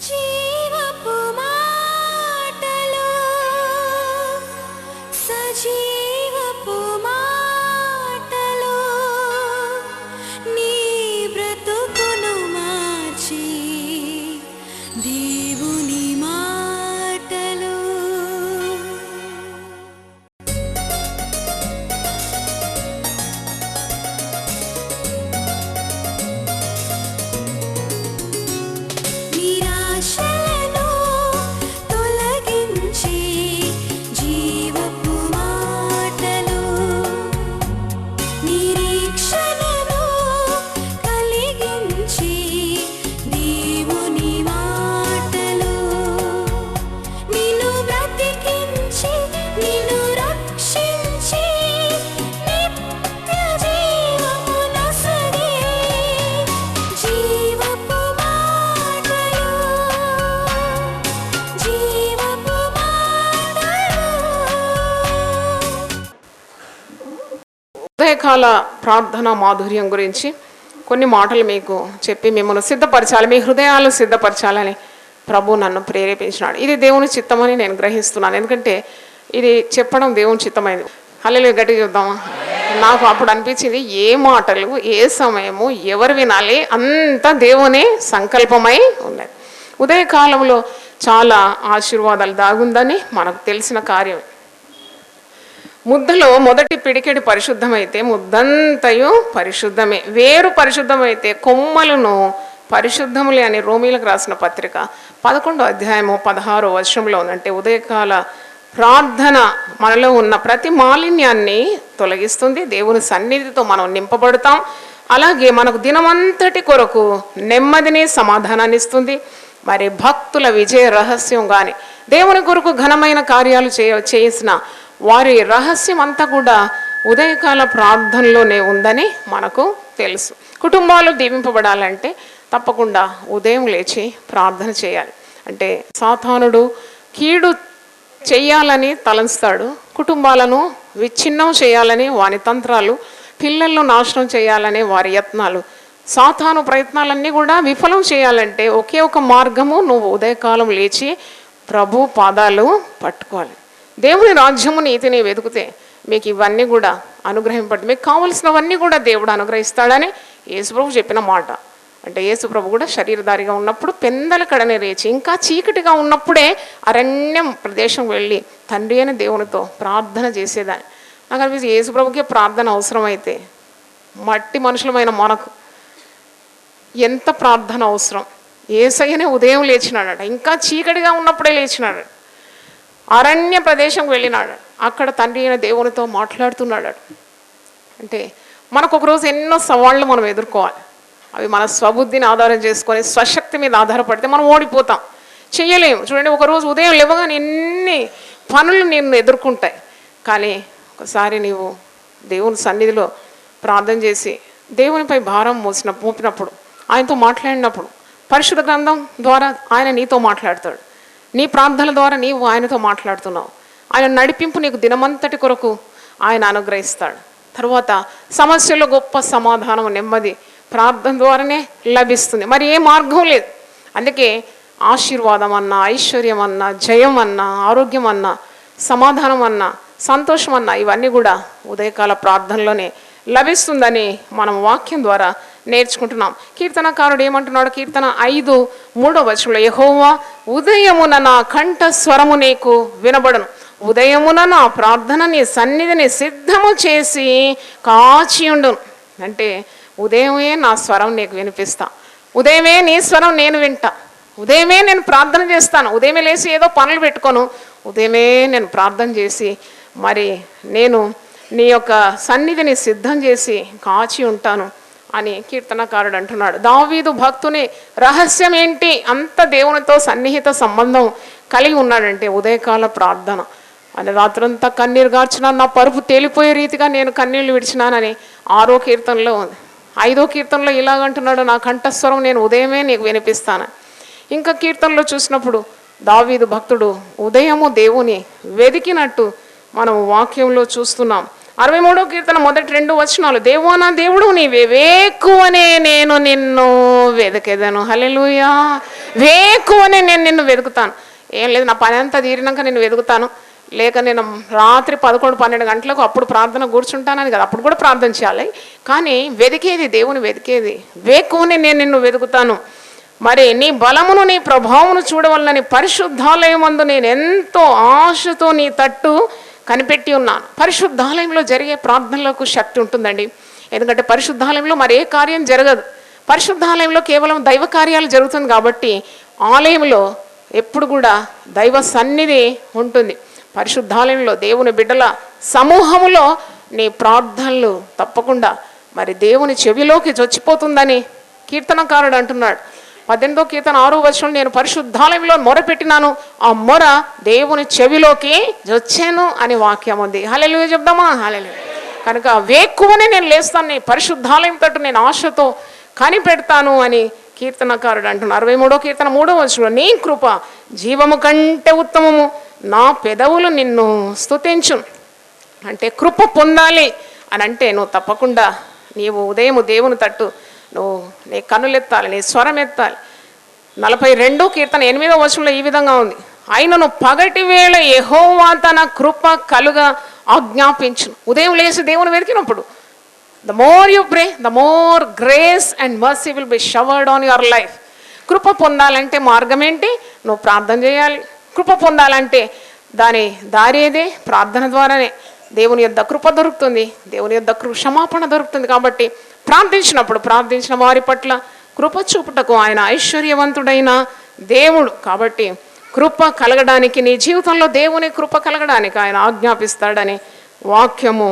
జీవపు మాటలు సజీవపు మాటలు నీ బ్రతుకును మార్చి దేవుని మాటలు. నిరాశలను తొలగించి జీవపు మాటలు, నిరీక్షణను కలిగించి దేవుని మాటలు, నిన్ను బ్రతికించి నిన్ను రక్షించి నిత్య జీవము నొసగే జీవపు మాటలు, జీవపు మాటలు. ఉదయకాల ప్రార్థన మాధుర్యం గురించి కొన్ని మాటలు మీకు చెప్పి మిమ్మల్ని సిద్ధపరచాలి, మీ హృదయాలు సిద్ధపరచాలని ప్రభు నన్ను ప్రేరేపించినాడు. ఇది దేవుని చిత్తమని నేను గ్రహిస్తున్నాను, ఎందుకంటే ఇది చెప్పడం దేవుని చిత్తమైనది. హల్లెలూయా, గట్టిగా చూద్దామా? నాకు అప్పుడు అనిపించింది, ఏ మాటలు ఏ సమయము ఎవరు వినాలి, అంతా దేవుని సంకల్పమై ఉన్నది. ఉదయకాలంలో చాలా ఆశీర్వాదాలు దాగుందని మనకు తెలిసిన కార్యమే. ముద్దలో మొదటి పిడికెడు పరిశుద్ధమైతే ముద్దంతయు పరిశుద్ధమే, వేరు పరిశుద్ధమైతే కొమ్మలను పరిశుద్ధములే అని రోమీలకు రాసిన పత్రిక 11వ అధ్యాయము 16వ వచనంలో ఉందంటే ఉదయకాల ప్రార్థన మనలో ఉన్న ప్రతి మాలిన్యాన్ని తొలగిస్తుంది. దేవుని సన్నిధితో మనం నింపబడతాం. అలాగే మనకు దినమంతటి కొరకు నెమ్మదిని సమాధానాన్ని ఇస్తుంది. మరి భక్తుల విజయ రహస్యం కానీ దేవుని కొరకు ఘనమైన కార్యాలు చేసిన వారి రహస్యం అంతా కూడా ఉదయకాల ప్రార్థనలోనే ఉందని మనకు తెలుసు. కుటుంబాలు దీవింపబడాలంటే తప్పకుండా ఉదయం లేచి ప్రార్థన చేయాలి. అంటే సాతానుడు కీడు చెయ్యాలని తలంస్తాడు, కుటుంబాలను విచ్ఛిన్నం చేయాలని వాని తంత్రాలు, పిల్లలను నాశనం చేయాలని వారి యత్నాలు, సాతాను ప్రయత్నాలన్నీ కూడా విఫలం చేయాలంటే ఒకే ఒక మార్గము, నువ్వు ఉదయకాలం లేచి ప్రభు పాదాలు పట్టుకోవాలి. దేవుని రాజ్యము నీతిని వెతుకుతే మీకు ఇవన్నీ కూడా అనుగ్రహింపడి, మీకు కావలసినవన్నీ కూడా దేవుడు అనుగ్రహిస్తాడని యేసుప్రభు చెప్పిన మాట. అంటే యేసుప్రభు కూడా శరీరధారిగా ఉన్నప్పుడు పెందల కడనే లేచి ఇంకా చీకటిగా ఉన్నప్పుడే అరణ్యం ప్రదేశం వెళ్ళి తండ్రి అయిన దేవునితో ప్రార్థన చేసేదాన్ని. నాకు అనిపిస్తుంది, యేసుప్రభుకి ప్రార్థన అవసరమైతే మట్టి మనుషులమైన మనకు ఎంత ప్రార్థన అవసరం. యేసయ్యనే ఉదయం లేచినాడట, ఇంకా చీకటిగా ఉన్నప్పుడే లేచినాడు, అరణ్య ప్రదేశంకి వెళ్ళినాడు, అక్కడ తండ్రి అయిన దేవునితో మాట్లాడుతున్నాడు. అంటే మనకు ఒకరోజు ఎన్నో సవాళ్ళు మనం ఎదుర్కోవాలి. అవి మన స్వబుద్ధిని ఆధారం చేసుకొని స్వశక్తి మీద ఆధారపడితే మనం ఓడిపోతాం, చెయ్యలేము. చూడండి, ఒకరోజు ఉదయం లేవగానే ఎన్ని పనులు నిన్ను ఎదుర్కొంటాయి. కానీ ఒకసారి నీవు దేవుని సన్నిధిలో ప్రార్థన చేసి దేవునిపై భారం మోపినప్పుడు, ఆయనతో మాట్లాడినప్పుడు, పరిశుద్ధ గ్రంథం ద్వారా ఆయన నీతో మాట్లాడతాడు. నీ ప్రార్థనల ద్వారా నీవు ఆయనతో మాట్లాడుతున్నావు. ఆయన నడిపింపు నీకు దినమంతటి కొరకు ఆయన అనుగ్రహిస్తాడు. తర్వాత సమస్యలో గొప్ప సమాధానం, నెమ్మది ప్రార్థన ద్వారానే లభిస్తుంది. మరి ఏ మార్గం లేదు. అందుకే ఆశీర్వాదం అన్నా, ఐశ్వర్యం అన్నా, జయం అన్నా, ఆరోగ్యం అన్నా, సమాధానం అన్నా, సంతోషం అన్నా ఇవన్నీ కూడా ఉదయకాల ప్రార్థనలోనే లభిస్తుందని మనం వాక్యం ద్వారా నేర్చుకుంటున్నాం. కీర్తనకారుడు ఏమంటున్నాడు? కీర్తన 5:3 వచనంలో, యెహోవా ఉదయమున నా కంఠ స్వరము నీకు వినబడును, ఉదయమున నా ప్రార్థన నీ సన్నిధిని సిద్ధము చేసి కాచియుండును. అంటే ఉదయమే నా స్వరం నీకు వినిపిస్తా, ఉదయమే నీ స్వరం నేను వింటా, ఉదయమే నేను ప్రార్థన చేస్తాను. ఉదయమే లేచి ఏదో పనులు పెట్టుకోను, ఉదయమే నేను ప్రార్థన చేసి మరి నేను నీ యొక్క సన్నిధిని సిద్ధం చేసి కాచి ఉంటాను అని కీర్తనకారుడు అంటున్నాడు. దావీదు భక్తుని రహస్యం ఏంటి? అంత దేవునితో సన్నిహిత సంబంధం కలిగి ఉన్నాడంటే ఉదయకాల ప్రార్థన. అని రాత్రంతా కన్నీరు గార్చిన, నా పరుపు తేలిపోయే రీతిగా నేను కన్నీళ్లు విడిచినానని 6వ కీర్తనలో ఉంది. 5వ కీర్తనలో ఇలాగంటున్నాడు, నా కంఠస్వరం నేను ఉదయమే నీకు వినిపిస్తాను. ఇంకా కీర్తనలో చూసినప్పుడు దావీదు భక్తుడు ఉదయము దేవుని వెదికినట్టు మనం వాక్యంలో చూస్తున్నాం. 63వ కీర్తన మొదటి 2 వచనాలు, దేవో నా దేవుడు నీవే, వేకువనే నేను నిన్ను వెదకెదను. హల్లెలూయా. వేకువనే నేను నిన్ను వెతుకుతాను. ఏం లేదు, నా పని అంతా తీరినాక నేను వెతుకుతాను, లేక నేను రాత్రి 11-12 గంటలకు అప్పుడు ప్రార్థన కూర్చుంటానని కదా, అప్పుడు కూడా ప్రార్థన చేయాలి. కానీ వెతికేది, దేవుని వెతికేది వేకువనే నేను నిన్ను వెతుకుతాను. మరి నీ బలమును నీ ప్రభావమును చూడవలనని పరిశుద్ధాలయమందు నేను ఎంతో ఆశతో నీ తట్టు కనిపెట్టి ఉన్నాను. పరిశుద్ధాలయంలో జరిగే ప్రార్థనలకు శక్తి ఉంటుందండి. ఎందుకంటే పరిశుద్ధాలయంలో మరి ఏ కార్యం జరగదు. పరిశుద్ధాలయంలో కేవలం దైవ కార్యాలు జరుగుతుంది కాబట్టి ఆలయంలో ఎప్పుడు కూడా దైవ సన్నిధి ఉంటుంది. పరిశుద్ధాలయంలో దేవుని బిడ్డల సమూహములో నీ ప్రార్థనలు తప్పకుండా మరి దేవుని చెవిలోకి చొచ్చిపోతుందని కీర్తనకారుడు అంటున్నాడు. 18వ కీర్తన 6వ వచనం, నేను పరిశుద్ధాలయంలో మొరపెట్టినాను, ఆ మొర దేవుని చెవిలోకి వచ్చాను అని వాక్యం ఉంది. హల్లెలూయా చెప్దామా? హల్లెలూయా. కనుక వేకువనే నేను లేస్తాను, నీ పరిశుద్ధాలయం తట్టు నేను ఆశతో కనిపెడతాను అని కీర్తనకారుడు అంటున్నాడు. 63వ కీర్తన 3వ వచనం, నీ కృప జీవము కంటే ఉత్తమము, నా పెదవులు నిన్ను స్తుతించు. అంటే కృప పొందాలి అని అంటే నువ్వు తప్పకుండా నీవు ఉదయం దేవుని తట్టు నువ్వు నీ కన్నులెత్తాలి, నీ స్వరం ఎత్తాలి. 42వ కీర్తన 8వ వచనంలో ఈ విధంగా ఉంది, ఆయనను పగటి వేళ యెహోవా తన కృప కలుగా ఆజ్ఞాపించును. ఉదయం లేచి దేవుని వెతికినప్పుడు the more you pray, the more grace and mercy will be showered on your life. కృప పొందాలంటే మార్గం ఏంటి? నువ్వు ప్రార్థన చేయాలి. కృప పొందాలంటే దాని దారి ఏదే? ప్రార్థన ద్వారానే దేవుని యొద్ద కృప దొరుకుతుంది, దేవుని యొద్ద క్షమాపణ దొరుకుతుంది. కాబట్టి ప్రార్థించినప్పుడు ప్రార్థించిన వారి పట్ల కృప చూపుటకు ఆయన ఐశ్వర్యవంతుడైన దేవుడు. కాబట్టి కృప కలగడానికి, నీ జీవితంలో దేవుని కృప కలగడానికి ఆయన ఆజ్ఞాపిస్తాడని వాక్యము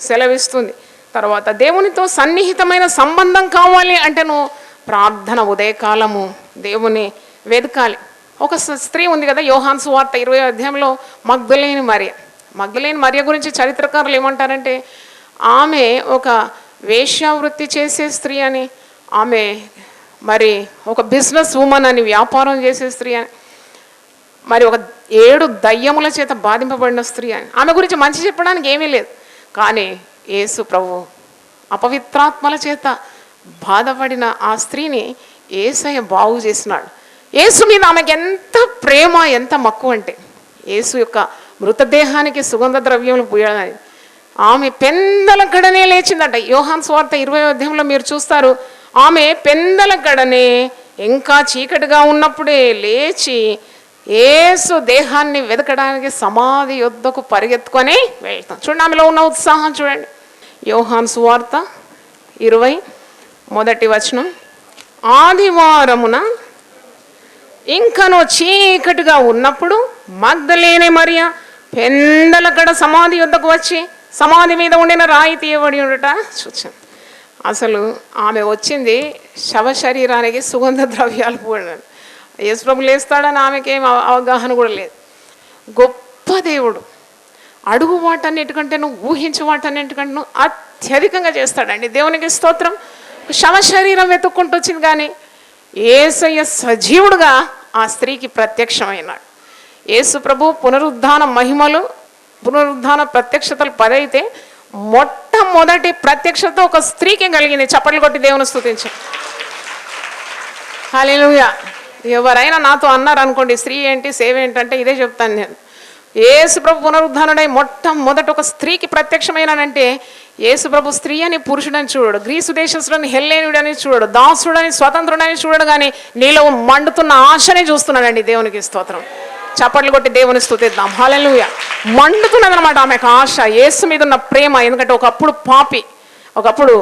సెలవిస్తుంది. తర్వాత దేవునితో సన్నిహితమైన సంబంధం కావాలి అంటే నువ్వు ప్రార్థన ఉదయకాలము దేవుని వెతకాలి. ఒక స్త్రీ ఉంది కదా, యోహాను సువార్త 20వ అధ్యాయంలో మగ్దలేని మరియ. మగ్దలేని మరియ గురించి చరిత్రకారులు ఏమంటారంటే, ఆమె ఒక వేశ్యావృత్తి చేసే స్త్రీ అని, ఆమె మరి ఒక బిజినెస్ ఉమెన్ అని, వ్యాపారం చేసే స్త్రీ అని, మరి ఒక 7 దయ్యముల చేత బాధింపబడిన స్త్రీ అని. ఆమె గురించి మంచి చెప్పడానికి ఏమీ లేదు. కానీ యేసు ప్రభు అపవిత్రాత్మల చేత బాధపడిన ఆ స్త్రీని యేసయ్య బాగు చేసినాడు. యేసు మీద ఆమెకి ఎంత ప్రేమ, ఎంత మక్కువ అంటే యేసు యొక్క మృతదేహానికి సుగంధ ద్రవ్యములు పూయాలని ఆమె పెందల గడనే లేచిందట. యోహాను సువార్త 20వ అధ్యాయంలో మీరు చూస్తారు, ఆమె పెందల గడనే ఇంకా చీకటిగా ఉన్నప్పుడే లేచి యేసు దేహాన్ని వెతకడానికి సమాధి యొద్దకు పరిగెత్తుకొని వెళ్తాం. చూడండి ఆమెలో ఉన్న ఉత్సాహం చూడండి. యోహాను సువార్త 20:1 ఆదివారమున ఇంకనో చీకటిగా ఉన్నప్పుడు మగ్దలేనే మరియ పెందల గడ సమాధి యొద్దకు వచ్చి సమాధి మీద ఉండిన రాయి తీయబడి ఉండట చూచాను. అసలు ఆమె వచ్చింది శవ శరీరానికి సుగంధ ద్రవ్యాలు పూయడానికి. యేసు ప్రభు లేస్తాడని ఆమెకేం అవగాహన కూడా లేదు. గొప్ప దేవుడు అడుగు వాటన్నిటికంటే నువ్వు ఊహించే వాటన్నిటికంటే నువ్వు అత్యధికంగా చేస్తాడండి. దేవునికి స్తోత్రం. శవ శరీరం వెతుక్కుంటూ వచ్చింది కానీ యేసయ్య సజీవుడుగా ఆ స్త్రీకి ప్రత్యక్షమైనాడు. యేసు ప్రభు పునరుద్ధాన మహిమలు, పునరుద్ధాన ప్రత్యక్షతలు 10 అయితే మొట్టమొదటి ప్రత్యక్షత ఒక స్త్రీకి కలిగింది. చప్పట్లు కొట్టి దేవుని స్తుతించండి. హల్లెలూయా. ఎవరైనా నాతో అన్నారు అనుకోండి, స్త్రీ ఏంటి సేవ ఏంటంటే ఇదే చెప్తాను నేను. యేసు ప్రభు పునరుద్ధానుడై మొట్టమొదట ఒక స్త్రీకి ప్రత్యక్షమైనాడంటే యేసు ప్రభు స్త్రీ అని పురుషుడని చూడడు, గ్రీసు దేశస్తుడని హెల్లేనుడని చూడడు, దాసుడని స్వతంత్రుడని చూడడు, కానీ నీలో మండుతున్న ఆశని చూస్తున్నాడండి. దేవునికి స్తోత్రం. చప్పట్లు కొట్టి దేవుని స్తుతిద్దాం. హల్లెలూయా. మండుతున్నదనమాట ఆమెకు ఆశ, యేసు మీద ఉన్న ప్రేమ. ఎందుకంటే ఒకప్పుడు పాపి, ఒకప్పుడు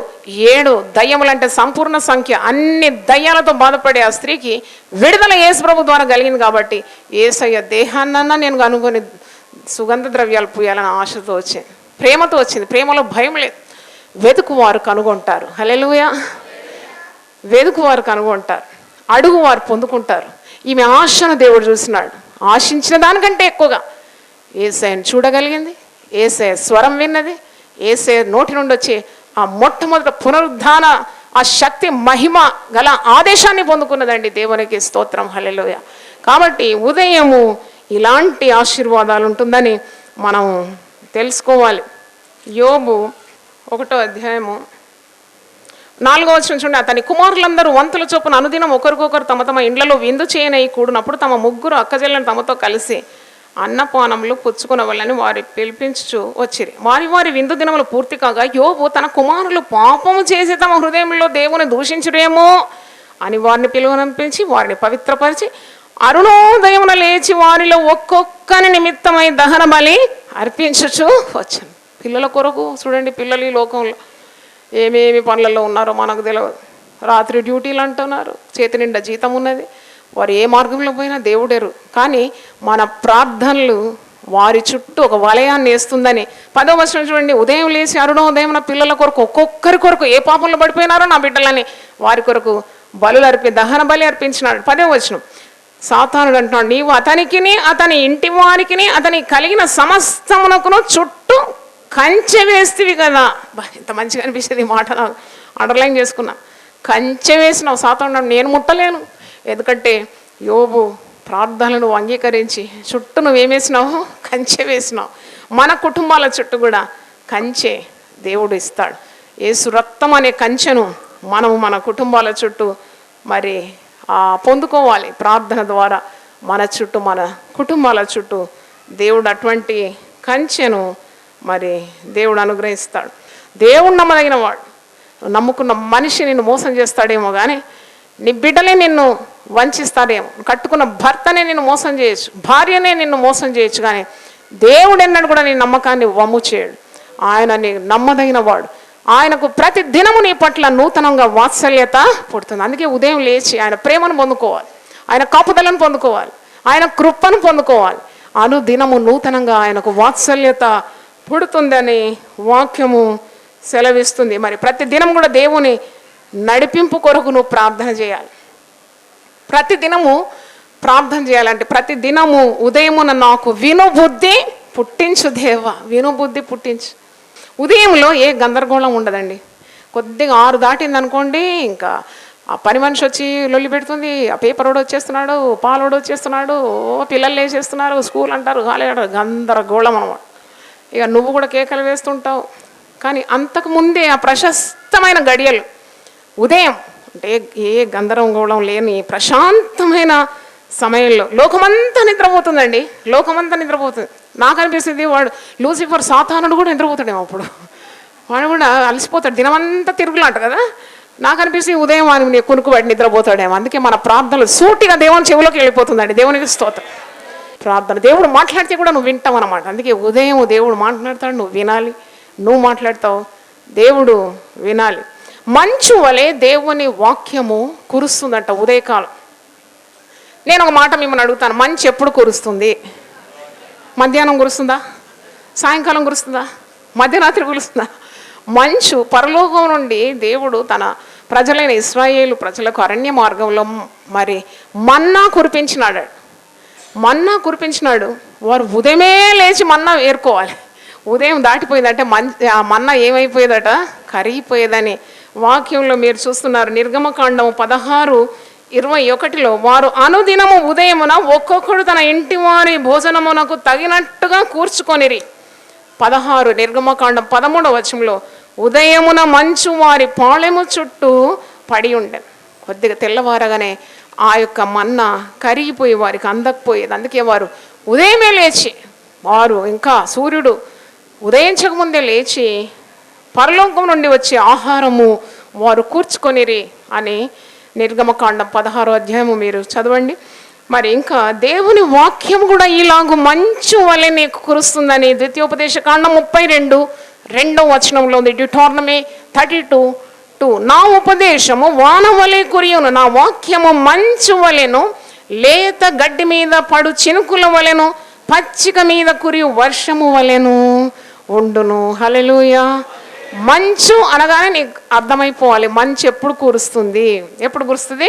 7 దయ్యములంటే సంపూర్ణ సంఖ్య, అన్ని దయ్యాలతో బాధపడే ఆ స్త్రీకి విడుదల యేసు ప్రభు ద్వారా కలిగింది. కాబట్టి యేసయ్య దేహాన్నన్నా నేను కనుగొని సుగంధ ద్రవ్యాలు పూయాలని ఆశతో వచ్చింది, ప్రేమతో వచ్చింది. ప్రేమలో భయం లేదు. వెతుకువారు కనుగొంటారు. హల్లెలూయా. వెతుకువారు కనుగొంటారు, అడుగువారు పొందుకుంటారు. ఈమె ఆశను దేవుడు చూసినాడు. ఆశించిన దానికంటే ఎక్కువగా యేసయ్యను చూడగలిగింది, యేసయ్య స్వరం విన్నది, యేసయ్య నోటి నుండి వచ్చే ఆ మొట్టమొదటి పునరుద్ధాన ఆ శక్తి మహిమ గల ఆదేశాన్ని పొందుకున్నదండి. దేవునికి స్తోత్రం. హల్లెలూయా. కాబట్టి ఉదయము ఇలాంటి ఆశీర్వాదాలు ఉంటుందని మనం తెలుసుకోవాలి. యోబు 1వ అధ్యాయము 4వ వచనం చూడండి. అతని కుమారులందరూ వంతుల చొప్పున అనుదినం ఒకరికొకరు తమ తమ ఇండ్లలో విందు చేయనై కూడినప్పుడు తమ ముగ్గురు అక్కజెళ్ళని తమతో కలిసి అన్నపానములు పుచ్చుకునవలని వారి పిలిపించుచు వచ్చిరి. వారి వారి విందు దినములు పూర్తి కాగా యోబు తన కుమారులు పాపము చేసి తమ హృదయంలో దేవుని దూషించుడేమో అని వారిని పిలువనంపించి వారిని పవిత్రపరిచి అరుణోదయమున లేచి వారిలో ఒక్కొక్కని నిమిత్తమై దహన బలి అర్పించుచు వచ్చాను. పిల్లల కొరకు చూడండి, పిల్లలు ఈ లోకంలో ఏమేమి పనులలో ఉన్నారో మనకు తెలియదు. రాత్రి డ్యూటీలు అంటున్నారు, చేతి నిండా జీతం ఉన్నది, వారు ఏ మార్గంలో పోయినా దేవుడెరు. కానీ మన ప్రార్థనలు వారి చుట్టూ ఒక వలయాన్ని వేస్తుందని 10వ వచనం చూడండి. ఉదయం లేచి అరుణోదయం నా పిల్లల కొరకు ఒక్కొక్కరి కొరకు ఏ పాపంలో పడిపోయినారో నా బిడ్డలని వారి కొరకు దహన బలి అర్పించినాడు. 10వ వచనం సాతానుడు అంటున్నాడు, నీవు అతనికిని అతని ఇంటి వారికిని అతని కలిగిన సమస్తమునకును చుట్టూ కంచె వేస్తేవి కదా. ఎంత మంచిగా అనిపిస్తుంది ఈ మాట, అండర్లైన్ చేసుకున్నా. కంచె వేసినావు సాతానుడు, నేను ముట్టలేను. ఎందుకంటే యోబు ప్రార్థనలను అంగీకరించి చుట్టూ నువ్వేమేసినావు, కంచె వేసినావు. మన కుటుంబాల చుట్టూ కూడా కంచె దేవుడు ఇస్తాడు. యేసు రక్తం అనే కంచెను మనము మన కుటుంబాల చుట్టూ మరి పొందుకోవాలి. ప్రార్థన ద్వారా మన చుట్టూ మన కుటుంబాల చుట్టూ దేవుడు అటువంటి కంచెను మరి దేవుడు అనుగ్రహిస్తాడు. దేవుడు నమ్మదగిన వాడు. నమ్ముకున్న మనిషి నిన్ను మోసం చేస్తాడేమో కానీ నీ బిడ్డలే నిన్ను వంచిస్తాడేమో, కట్టుకున్న భర్తనే నిన్ను మోసం చేయొచ్చు, భార్యనే నిన్ను మోసం చేయొచ్చు, కానీ దేవుడు ఎన్నడూ కూడా నీ నమ్మకాన్ని వమ్ము చేయడు. ఆయన నీ నమ్మదగిన వాడు. ఆయనకు ప్రతి దినము నీ పట్ల నూతనంగా వాత్సల్యత పుడుతుంది. అందుకే ఉదయం లేచి ఆయన ప్రేమను పొందుకోవాలి, ఆయన కాపుదలను పొందుకోవాలి, ఆయన కృపను పొందుకోవాలి. అనుదినము నూతనంగా ఆయనకు వాత్సల్యత పుడుతుందని వాక్యము సెలవిస్తుంది. మరి ప్రతి దినం కూడా దేవుని నడిపింపు కొరకు నువ్వు ప్రార్థన చేయాలి. ప్రతి దినము ప్రార్థన చేయాలంటే ప్రతి దినము ఉదయమున నాకు వినుబుద్ధి పుట్టించు దేవా, వినుబుద్ధి పుట్టించు. ఉదయంలో ఏ గందరగోళం ఉండదండి. కొద్దిగా 6 దాటింది అనుకోండి, ఇంకా ఆ పని మనిషి వచ్చి లొల్లి పెడుతుంది, ఆ పేపర్ వాడు వచ్చేస్తున్నాడు, పాలోడు వచ్చేస్తున్నాడు, పిల్లలు వేసేస్తున్నారు, స్కూల్ అంటారు, కాలేజ్ అంటారు, గందరగోళం అన్నమాట. ఇక నువ్వు కూడా కేకలు వేస్తుంటావు. కానీ అంతకుముందే ఆ ప్రశస్తమైన గడియలు ఉదయం అంటే ఏ గందరగోళం లేని ప్రశాంతమైన సమయంలో లోకమంతా నిద్రపోతుందండి, లోకమంతా నిద్రపోతుంది. నాకు అనిపిస్తుంది వాడు లూసిఫర్ సాతానుడు కూడా నిద్రపోతాడేమో అప్పుడు, వాడు కూడా అలసిపోతాడు, దినమంతా తిరుగులాంట కదా. నాకు అనిపిస్తుంది ఉదయం వాడిని కొనుక్కుబడి నిద్రపోతాడేమో. అందుకే మన ప్రార్థనలు సూటిగా దేవుని చెవిలోకి వెళ్ళిపోతుందండి. దేవునికి స్తోత్రం. ప్రార్థన దేవుడు మాట్లాడితే కూడా నువ్వు వింటావు అన్నమాట. అందుకే ఉదయం దేవుడు మాట్లాడతాడు, నువ్వు వినాలి. నువ్వు మాట్లాడతావు, దేవుడు వినాలి. మంచు వలె దేవుని వాక్యము కురుస్తుందంట ఉదయకాలం. నేను ఒక మాట మిమ్మల్ని అడుగుతాను, మంచు ఎప్పుడు కురుస్తుంది? మధ్యాహ్నం కురుస్తుందా? సాయంకాలం కురుస్తుందా? మధ్యరాత్రి కురుస్తుందా? మంచు పరలోకం నుండి దేవుడు తన ప్రజలైన ఇశ్రాయేలు ప్రజలకు అరణ్య మార్గంలో మరి మన్నా కురిపించినాడు. మన్నా కురిపించినాడు. వారు ఉదయమే లేచి మన్నా ఏరుకోవాలి. ఉదయం దాటిపోయిందంటే ఆ మన్నా ఏమైపోయేదట, కరిగిపోయేదని వాక్యంలో మీరు చూస్తున్నారు. నిర్గమకాండము 16:21 వారు అనుదినము ఉదయమున ఒక్కొక్కడు తన ఇంటి వారి భోజనమునకు తగినట్టుగా కూర్చుకొనిరి. 16 నిర్గమకాండం 13వ వచనంలో ఉదయమున మంచు వారి పాళెము చుట్టూ పడి ఉండే. కొద్దిగా తెల్లవారగానే ఆ యొక్క మన్నా కరిగిపోయి వారికి అందకపోయేది. అందుకే వారు ఉదయమే లేచి, వారు ఇంకా సూర్యుడు ఉదయించకముందే లేచి పరలోకం నుండి వచ్చే ఆహారము వారు కూర్చుకొనిరి అని నిర్గమకాండం 16వ అధ్యాయము మీరు చదవండి. మరి ఇంకా దేవుని వాక్యం కూడా ఇలాగూ మంచు వలె నీకు కురుస్తుందని ద్వితీయోపదేశకాండం 32:2 వచనంలో ఉంది. డ్యూటానమీ 32:2 నా ఉపదేశము వాన వలె కురియును, నా వాక్యము మంచు వలెను, లేత గడ్డి మీద పడు చినుకుల వలెను, పచ్చిక మీద కురియు వర్షము వలెను ఉండును. హల్లెలూయా. మంచు అనగానే నీకు అర్థమైపోవాలి మంచు ఎప్పుడు కురుస్తుంది. ఎప్పుడు కురుస్తుంది?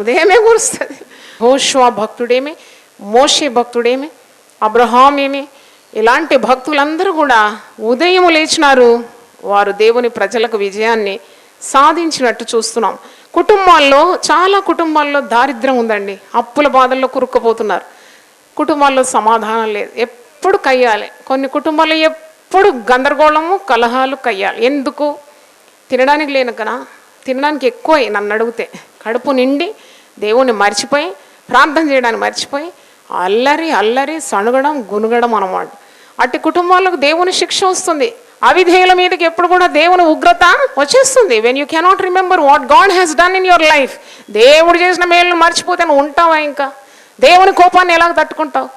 ఉదయమే కురుస్తుంది. యెహోషువ భక్తుడేమి, మోషే భక్తుడేమి, అబ్రహాం ఏమి, ఇలాంటి భక్తులందరూ కూడా ఉదయం లేచినారు. వారు దేవుని ప్రజలకు విజయాన్ని సాధించినట్టు చూస్తున్నాం. కుటుంబాల్లో చాలా కుటుంబాల్లో దారిద్ర్యం ఉందండి. అప్పుల బాధల్లో కురుక్కుపోతున్నారు. కుటుంబాల్లో సమాధానం లేదు, ఎప్పుడు కయ్యాలి. కొన్ని కుటుంబాల్లో ఎప్పుడు గందరగోళము, కలహాలు, కయ్యాలి. ఎందుకు? తినడానికి లేనకనా? తినడానికి ఎక్కువ నన్ను అడిగితే. కడుపు నిండి దేవుణ్ణి మర్చిపోయి, ప్రార్థన చేయడానికి మర్చిపోయి, అల్లరి అల్లరి, సణుగడం, గునుగడం అన్నమాట. అట్టి కుటుంబాలకు దేవుని శిక్ష వస్తుంది. అవిధేయుల మీదకి ఎప్పుడు కూడా దేవుని ఉగ్రత వచ్చేస్తుంది. When you cannot remember what God has done in your life. దేవుడు చేసిన మేలును మర్చిపోతే నువ్వు ఉంటావా? ఇంకా దేవుని కోపాన్ని ఎలాగ తట్టుకుంటావు?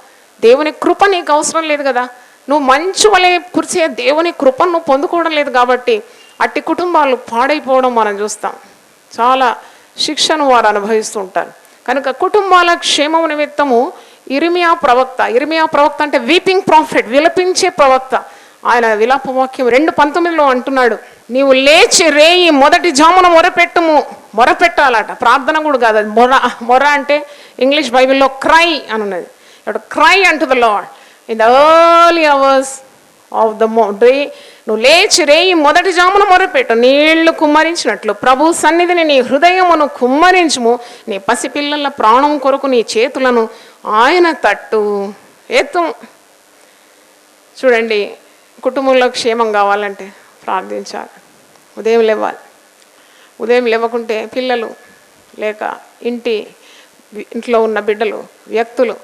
దేవుని కృప నీకు అవసరం లేదు కదా. నువ్వు మంచు వలె కురిసే దేవుని కృపను నువ్వు పొందుకోవడం లేదు కాబట్టి అట్టి కుటుంబాలు పాడైపోవడం మనం చూస్తాం. చాలా శిక్షను వారు అనుభవిస్తూ ఉంటారు. కనుక కుటుంబాల క్షేమం నిమిత్తము ఇర్మియా ప్రవక్త అంటే వీపింగ్ ప్రాఫిట్, విలపించే ప్రవక్త. ఆయన విలాప వాక్యం 2:19 అంటున్నాడు, నీవు లేచి రేయి మొదటి జామున మొరపెట్టాలట. ప్రార్థన కూడా కాదు అది, మొర అంటే ఇంగ్లీష్ బైబిల్లో క్రై అని ఉన్నది. Cry unto the lord in the early hours of the day. నువ్వు లేచి రేయి మొదటి జామున మొరపెట్టు, నీళ్లు కుమ్మరించినట్లు ప్రభు సన్నిధిని నీ హృదయమును కుమ్మరించుము, నీ పసిపిల్లల ప్రాణం కొరకు నీ చేతులను ఆయన తట్టు ఎత్తు. చూడండి, కుటుంబంలో క్షేమం కావాలంటే ప్రార్థించాలి. ఉదయం లేవకుంటే పిల్లలు లేక ఇంట్లో ఉన్న బిడ్డలు, వ్యక్తులు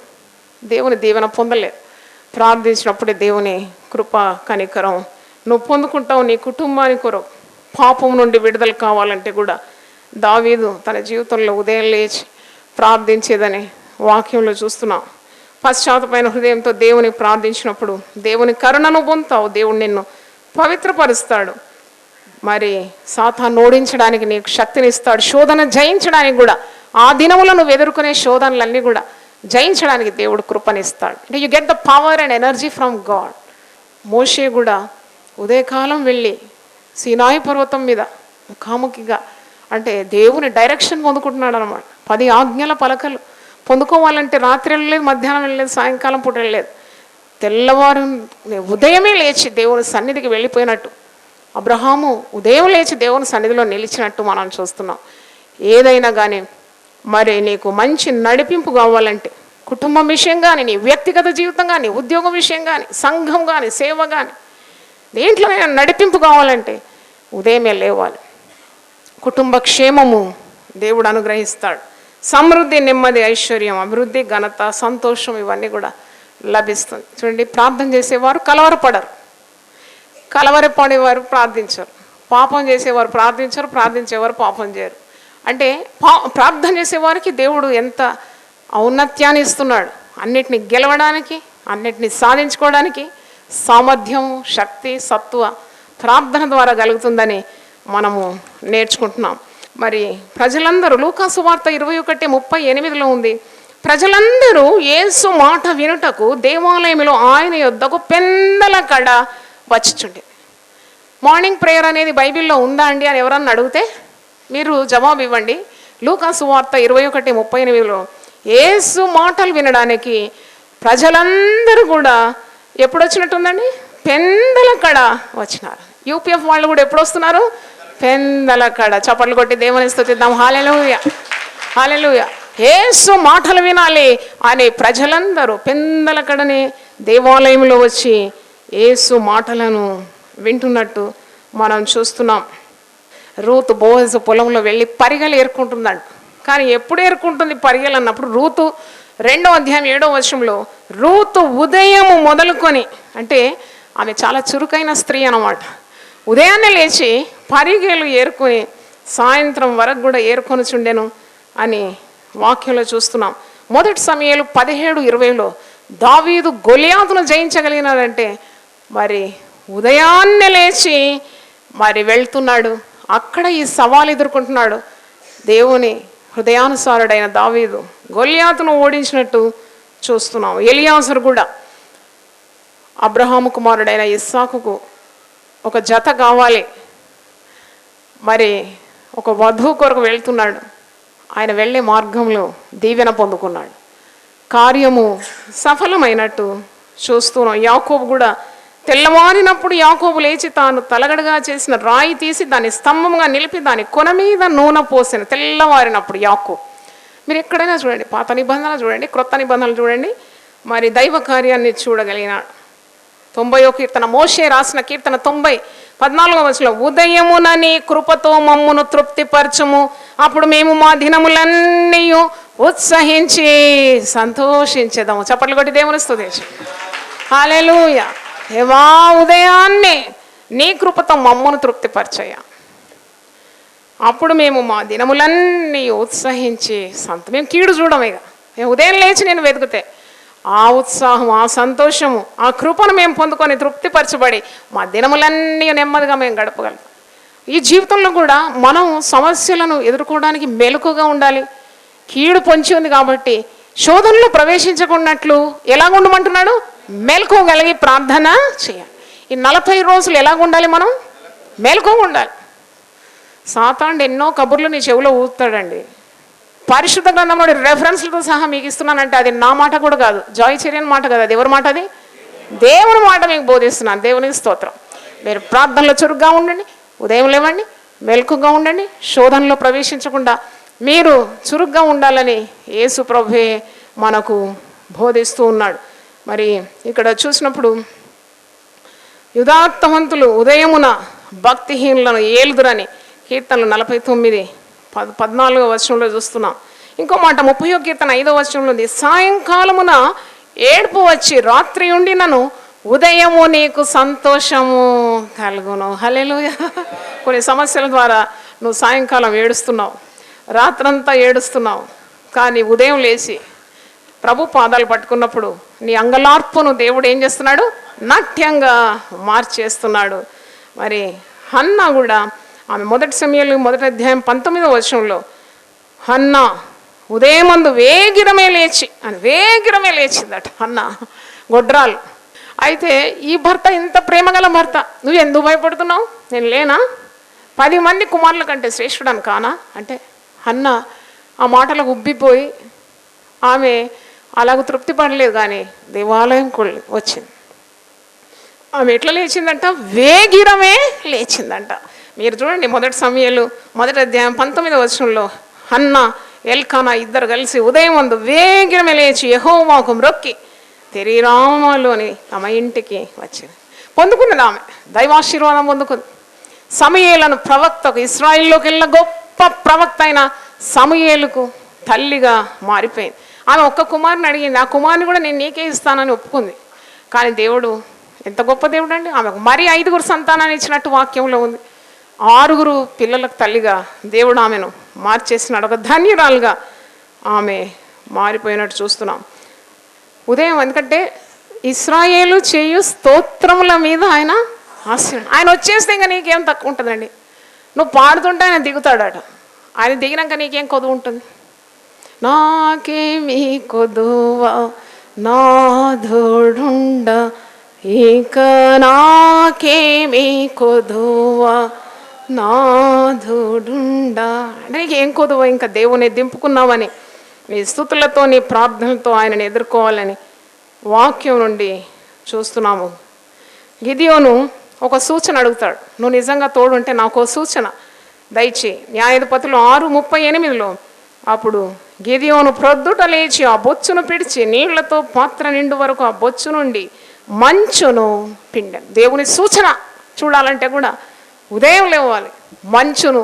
దేవుని దీవెన పొందలేరు. ప్రార్థించినప్పుడే దేవుని కృప, కనికరం నువ్వు పొందుకుంటావు. నీ కుటుంబానికి కొరకు పాపం నుండి విడుదల కావాలంటే కూడా దావీదు తన జీవితంలో ఉదయం లేచి ప్రార్థించేదని వాక్యంలో చూస్తున్నాం. పశ్చాత్తపైన హృదయంతో దేవుని ప్రార్థించినప్పుడు దేవుని కరుణను పొందుతావు. దేవుడు నిన్ను పవిత్రపరుస్తాడు. మరి సాతాను ఓడించడానికి నీకు శక్తినిస్తాడు. శోధన జయించడానికి కూడా, ఆ దినములో నువ్వు ఎదుర్కొనే శోధనలన్నీ కూడా జయించడానికి దేవుడు కృపనిస్తాడు. అంటే you get the power and energy from God. మోషే కూడా ఉదయకాలం వెళ్ళి సీనాయి పర్వతం మీద ముఖాముఖిగా, అంటే దేవుని డైరెక్షన్ పొందుకుంటున్నాడు అనమాట. 10 ఆజ్ఞల పలకలు పొందుకోవాలంటే రాత్రి వెళ్ళలేదు, మధ్యాహ్నం వెళ్ళలేదు, సాయంకాలం పూట వెళ్ళలేదు. తెల్లవారు ఉదయమే లేచి దేవుని సన్నిధికి వెళ్ళిపోయినట్టు, అబ్రహాము ఉదయం లేచి దేవుని సన్నిధిలో నిలిచినట్టు మనం చూస్తున్నాం. ఏదైనా కానీ మరి నీకు మంచి నడిపింపు కావాలంటే, కుటుంబం విషయం కానీ, నీ వ్యక్తిగత జీవితం కానీ, ఉద్యోగం విషయం కానీ, సంఘం కానీ, సేవ కానీ, దేంట్లో నడిపింపు కావాలంటే ఉదయమే లేవాలి. కుటుంబ క్షేమము దేవుడు అనుగ్రహిస్తాడు. సమృద్ధి, నెమ్మది, ఐశ్వర్యం, అభివృద్ధి, ఘనత, సంతోషం ఇవన్నీ కూడా లభిస్తుంది. చూడండి, ప్రార్థన చేసేవారు కలవరపడేవారు ప్రార్థించరు. పాపం చేసేవారు ప్రార్థించరు, ప్రార్థించేవారు పాపం చేయరు. అంటే ప్రార్థన చేసేవారికి దేవుడు ఎంత ఔన్నత్యాన్ని ఇస్తున్నాడు. అన్నిటిని గెలవడానికి, అన్నిటిని సాధించుకోవడానికి సామర్థ్యం, శక్తి, సత్వ ప్రార్థన ద్వారా కలుగుతుందని మనము నేర్చుకుంటున్నాం. మరి ప్రజలందరూ, లూకా సువార్త 21:38 ఉంది, ప్రజలందరూ యేసు మాట వినుటకు దేవాలయంలో ఆయన యొద్దకు పెందల కడ వచ్చుచుండే. మార్నింగ్ ప్రేయర్ అనేది బైబిల్లో ఉందా అండి అని ఎవరన్నా అడిగితే మీరు జవాబు ఇవ్వండి. లూకా సువార్త 21:38 యేసు మాటలు వినడానికి ప్రజలందరూ కూడా ఎప్పుడు వచ్చినట్టుందండి? పెందల కడ వచ్చినారు. యూపీఎఫ్ వాళ్ళు కూడా ఎప్పుడు వస్తున్నారు? పెందల కడ. చప్పట్లు కొట్టి దేవుని స్తుతిద్దాం. హల్లెలూయా, హల్లెలూయా. యేసు మాటలు వినాలి అనే ప్రజలందరూ పెందల కడని దేవాలయంలో వచ్చి యేసు మాటలను వింటున్నట్టు మనం చూస్తున్నాం. రూతు బోయజు పొలంలో వెళ్ళి పరిగెలు ఏరుకుంటుందంట. కానీ ఎప్పుడు ఏరుకుంటుంది పరిగెలు అన్నప్పుడు, రూతు 2వ అధ్యాయం 7వ వచనంలో, రూతు ఉదయము మొదలుకొని, అంటే ఆమె చాలా చురుకైన స్త్రీ అన్నమాట. ఉదయాన్నే లేచి పరిగెలు ఏరుకొని సాయంత్రం వరకు కూడా ఏరుకొని చుండెను అని వాక్యంలో చూస్తున్నాం. మొదటి సమయాలు 17:20 దావీదు గొలియాతును జయించగలిగినాడంటే మరి ఉదయాన్నే లేచి మరి వెళ్తున్నాడు. అక్కడ ఈ సవాలు ఎదుర్కొంటున్నాడు. దేవుని హృదయానుసారుడైన దావీదు గొలియాతును ఓడించినట్టు చూస్తున్నాం. ఎలియాజరు కూడా అబ్రహాము కుమారుడైన ఇస్సాకుకు ఒక జత కావాలి, మరి ఒక వధువు కొరకు వెళ్తున్నాడు. ఆయన వెళ్ళే మార్గంలో దీవెన పొందుకున్నాడు. కార్యము సఫలమైనట్టు చూస్తున్నాం. యాకోబు కూడా తెల్లవారినప్పుడు యాకోబు లేచి తాను తలగడగా చేసిన రాయి తీసి దాన్ని స్తంభంగా నిలిపి దాని కొన మీద నూనె పోసిన. తెల్లవారినప్పుడు యాకోబు. మీరు ఎక్కడైనా చూడండి, పాత నిబంధనలు చూడండి, క్రొత్త నిబంధనలు చూడండి, మరి దైవ కార్యాన్ని చూడగలిగినాడు. 90వ కీర్తన, మోషే రాసిన కీర్తన 90:14 వచనంలో, ఉదయమున నీ కృపతో మమ్మును తృప్తిపరచుము, అప్పుడు మేము మా దినములన్నీ ఉత్సహించి సంతోషించేదాము. చప్పట్లు కొట్టి దేవుని స్తుతించు. హల్లెలూయా. దేవా, ఉదయాన్నే నీ కృపతో మమ్మును తృప్తిపరచయ్యా, అప్పుడు మేము మా దినములన్నీ ఉత్సహించి మేము కీడు చూడము. ఇక మేము ఉదయం లేచి నేను వెతుకుతే ఆ ఉత్సాహం, ఆ సంతోషము, ఆ కృపను మేము పొందుకొని తృప్తిపరచబడి మా దినములన్నీ నెమ్మదిగా మేము గడపగలం. ఈ జీవితంలో కూడా మనం సమస్యలను ఎదుర్కోవడానికి మెలకుగా ఉండాలి. కీడు పొంచి ఉంది కాబట్టి శోధనలో ప్రవేశించకున్నట్లు ఎలాగుండమంటున్నాడు? మెలకువగలిగి ప్రార్థన చేయాలి. ఈ 40 రోజులు ఎలాగుండాలి? మనం మెలకువగా ఉండాలి. సాతానుడు ఎన్నో కబుర్లు నీ చెవిలో ఊతాడండి. పరిశుద్ధ గ్రంథంలో రెఫరెన్స్లతో సహా మీకు ఇస్తున్నానంటే అది నా మాట కూడా కాదు, జాయ్ చెరియన్ మాట కాదు, అది ఎవరి మాట? అది దేవుని మాట మీకు బోధిస్తున్నాను. దేవునికి స్తోత్రం. మీరు ప్రార్థనలో చురుగ్గా ఉండండి, ఉదయం లేవండి, మెలకుగా ఉండండి, శోధనలో ప్రవేశించకుండా మీరు చురుగ్గా ఉండాలని యేసు ప్రభువే మనకు బోధిస్తూ ఉన్నాడు. మరి ఇక్కడ చూసినప్పుడు యుదార్థవంతులు ఉదయమున భక్తిహీనులను ఏలుదురని కీర్తనలు 49:14 వచనంలో చూస్తున్నాం. ఇంకో మాట 30వ కీర్తన 5వ వచనంలో ఉంది, సాయంకాలమున ఏడుపు వచ్చి రాత్రి ఉండినను ఉదయము నీకు సంతోషము కలుగును. హల్లెలూయా. కొన్ని సమస్యల ద్వారా నువ్వు సాయంకాలం ఏడుస్తున్నావు, రాత్రంతా ఏడుస్తున్నావు, కానీ ఉదయం లేచి ప్రభు పాదాలు పట్టుకున్నప్పుడు నీ అంగలార్పును దేవుడు ఏం చేస్తున్నాడు? నాట్యంగా మార్చేస్తున్నాడు. మరి హన్నా కూడా ఆమె 1 సమూయేలు 1వ అధ్యాయం 19వ వచనంలో హన్నా ఉదయమందు వేగిరమే లేచిందట హన్నా, గొడ్రాలు. అయితే ఈ భర్త ఇంత ప్రేమగల భర్త, నువ్వు ఎందుకు భయపడుతున్నావు? నేను లేనా? 10 మంది కుమారుల కంటే శ్రేష్ఠుడని కానా అంటే హన్నా ఆ మాటలకు ఉబ్బిపోయి ఆమె అలాగ తృప్తి పడలేదు, కానీ దేవాలయం వచ్చింది. ఆమె ఎట్లా లేచిందంట? వేగిరమే లేచిందంట. మీరు చూడండి 1 సమూయేలు 1వ అధ్యాయం 19వ వచనంలో హన్నా ఎల్కానా ఇద్దరు కలిసి ఉదయం ముందు వేగిరమే లేచి యెహోవాకు మ్రొక్కి తెరీరామాలోని తమ ఇంటికి వచ్చింది. పొందుకున్నది ఆమె, దైవాశీర్వాదం పొందుకుంది. సమూయేలును ప్రవక్తకు, ఇశ్రాయేల్లోకి వెళ్ళిన గొప్ప ప్రవక్త అయిన సమూయేలుకు తల్లిగా మారిపోయింది. ఆమె ఒక్క కుమారుని అడిగింది, ఆ కుమారుని కూడా నేను నీకే ఇస్తానని ఒప్పుకుంది. కానీ దేవుడు ఎంత గొప్ప దేవుడు అండి! ఆమెకు మరి 5 సంతానాన్ని ఇచ్చినట్టు వాక్యంలో ఉంది. 6 పిల్లలకు తల్లిగా దేవుడు ఆమెను మార్చేసినాడు. ఒక ధన్యురాలుగా ఆమె మారిపోయినట్టు చూస్తున్నాం ఉదయం. ఎందుకంటే ఇశ్రాయేలు చేయు స్తోత్రముల మీద ఆయన ఆశీర్వాదం. ఆయన వచ్చేస్తే ఇంకా నీకేం తక్కువ ఉంటుందండి? నువ్వు పాడుతుంటే ఆయన దిగుతాడట. ఆయన దిగినాక నీకేం కొదువు ఉంటుంది? నాకేమీ కొదువ నాథుడుండ, ఇక నాకేమీ కొదువ నాథుడుండా. అంటే నీకు ఏం కొదువ? ఇంకా దేవుని దింపుకున్నావని, నీ స్తుతులతో నీ ప్రార్థనలతో ఆయనని ఎదుర్కోవాలని వాక్యం నుండి చూస్తున్నాము. గిదియోను ఒక సూచన అడుగుతాడు, నువ్వు నిజంగా తోడుంటే నాకు ఒక సూచన దయచేయి. న్యాయాధిపతులు 6:38లో అప్పుడు గిదియోను ప్రొద్దుట లేచి ఆ బొచ్చును పిడిచి నీళ్లతో పాత్ర నిండు వరకు ఆ బొచ్చు నుండి మంచును పిండాను. దేవుని సూచన చూడాలంటే కూడా ఉదయం లేవాలి, మంచును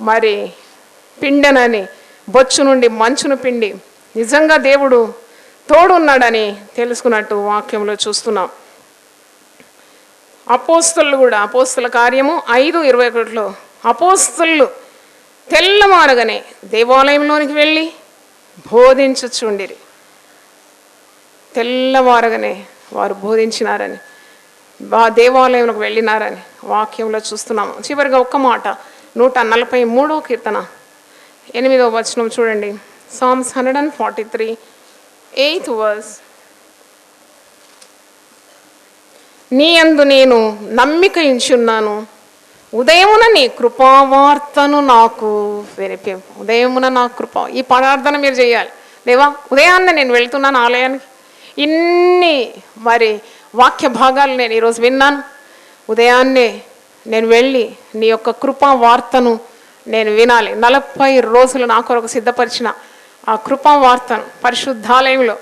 మరి పిండెనని, బొచ్చు నుండి మంచును పిండి నిజంగా దేవుడు తోడున్నాడని తెలుసుకున్నట్టు వాక్యంలో చూస్తున్నాం. అపోస్తలు కూడా అపోస్తల కార్యము 5:21లో అపోస్తలు తెల్లమారగానే దేవాలయంలోనికి వెళ్ళి బోధించుచుండిరి. తెల్లవారగానే వారు బోధించినారని, దేవాలయంలోకి వెళ్ళినారని వాక్యంలో చూస్తున్నాము. చివరిగా ఒక్క మాట 143వ కీర్తన 8వ వచనం చూడండి. Psalms 143, 8th verse. నీ యందు నేను నమ్మిక ఉంచున్నాను, ఉదయమున నీ కృపావార్తను నాకు వెరిపింపు. ఉదయమున నా కృప, ఈ ప్రార్థన మీరు చేయాలి. దేవా, ఉదయాన్నే నేను వెళ్తున్నాను ఆలయానికి, ఇన్ని మరి వాక్య భాగాలు నేను ఈరోజు విన్నాను. ఉదయాన్నే నేను వెళ్ళి నీ యొక్క కృపా వార్తను నేను వినాలి. 40 రోజులు నా కొరకు సిద్ధపరిచిన ఆ కృపా వార్తను పరిశుద్ధాలయంలో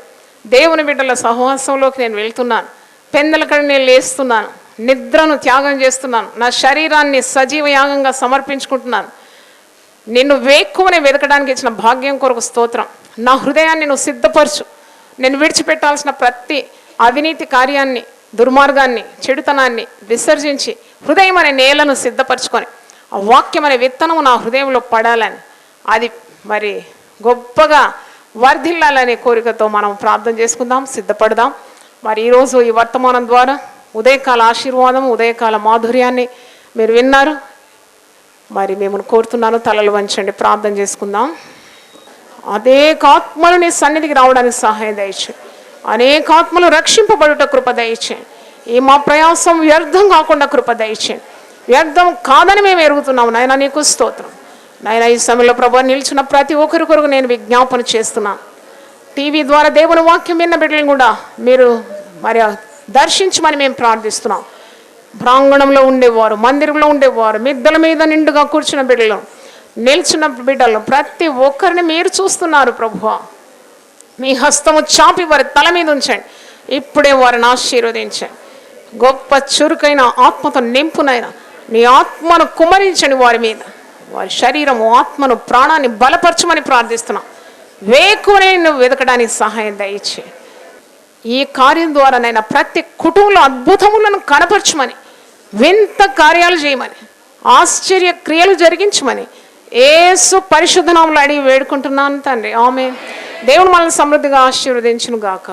దేవుని బిడ్డల సహవాసంలోకి నేను వెళ్తున్నాను. పెందలకడ నేను లేస్తున్నాను, నిద్రను త్యాగం చేస్తున్నాను, నా శరీరాన్ని సజీవ యాగంగా సమర్పించుకుంటున్నాను. నిన్ను వేక్కువనే వెతకడానికి ఇచ్చిన భాగ్యం కొరకు స్తోత్రం. నా హృదయాన్ని నువ్వు సిద్ధపరచు. నేను విడిచిపెట్టాల్సిన ప్రతి అవినీతి కార్యాన్ని, దుర్మార్గాన్ని, చెడుతనాన్ని విసర్జించి హృదయం అనే నేలను సిద్ధపరచుకొని ఆ వాక్యం అనే విత్తనము నా హృదయంలో పడాలని, అది మరి గొప్పగా వర్ధిల్లాలనే కోరికతో మనం ప్రార్థన చేసుకుందాం, సిద్ధపడదాం. మరి ఈరోజు ఈ వర్తమానం ద్వారా ఉదయకాల ఆశీర్వాదం, ఉదయకాల మాధుర్యాన్ని మీరు విన్నారు. మరి మిమ్మల్ని కోరుతున్నాను, తలలు వంచండి, ప్రార్థన చేసుకుందాం. అనేక ఆత్మలు నీ సన్నిధికి రావడానికి సహాయం దయచేయి. అనేక ఆత్మలు రక్షింపబడుట కృప దయచేయి. ఈ మా ప్రయాసం వ్యర్థం కాకుండా కృప దయచేయి. వ్యర్థం కాదని మేము ఎరుగుతున్నాము నాయన, నీకు స్తోత్రం. నాయన ఈ సమయంలో ప్రభు నిలిచిన ప్రతి ఒక్కరి కొరకు నేను విజ్ఞాపన చేస్తున్నాను. టీవీ ద్వారా దేవుని వాక్యం విన్న బిడ్డలను కూడా మీరు మరి దర్శించమని మేము ప్రార్థిస్తున్నాం. ప్రాంగణంలో ఉండేవారు, మందిరంలో ఉండేవారు, మిద్దల మీద నిండుగా కూర్చున్న బిడ్డలు, నిల్చున్న బిడ్డలు, ప్రతి ఒక్కరిని మీరు చూస్తున్నారు ప్రభువా. మీ హస్తము చాపి వారి తల మీద ఉంచండి. ఇప్పుడే వారిని ఆశీర్వదించండి. గొప్ప చురుకైన ఆత్మతో నింపునైనా నీ ఆత్మను కుమరించండి వారి మీద. వారి శరీరము, ఆత్మను, ప్రాణాన్ని బలపరచమని ప్రార్థిస్తున్నాం. వేకునే నువ్వు వెతకడానికి సహాయం దయచే. ఈ కార్యం ద్వారా నైనా ప్రతి కుటుంబంలో అద్భుతములను కనపరచమని, వింత కార్యాలు చేయమని, ఆశ్చర్య క్రియలు జరిగించమని యేసు పరిశుద్ధ నామములో అడిగి వేడుకుంటున్నాను తండ్రి. ఆమేన్. దేవుడు మనల్ని సమృద్ధిగా ఆశీర్వదించును గాక.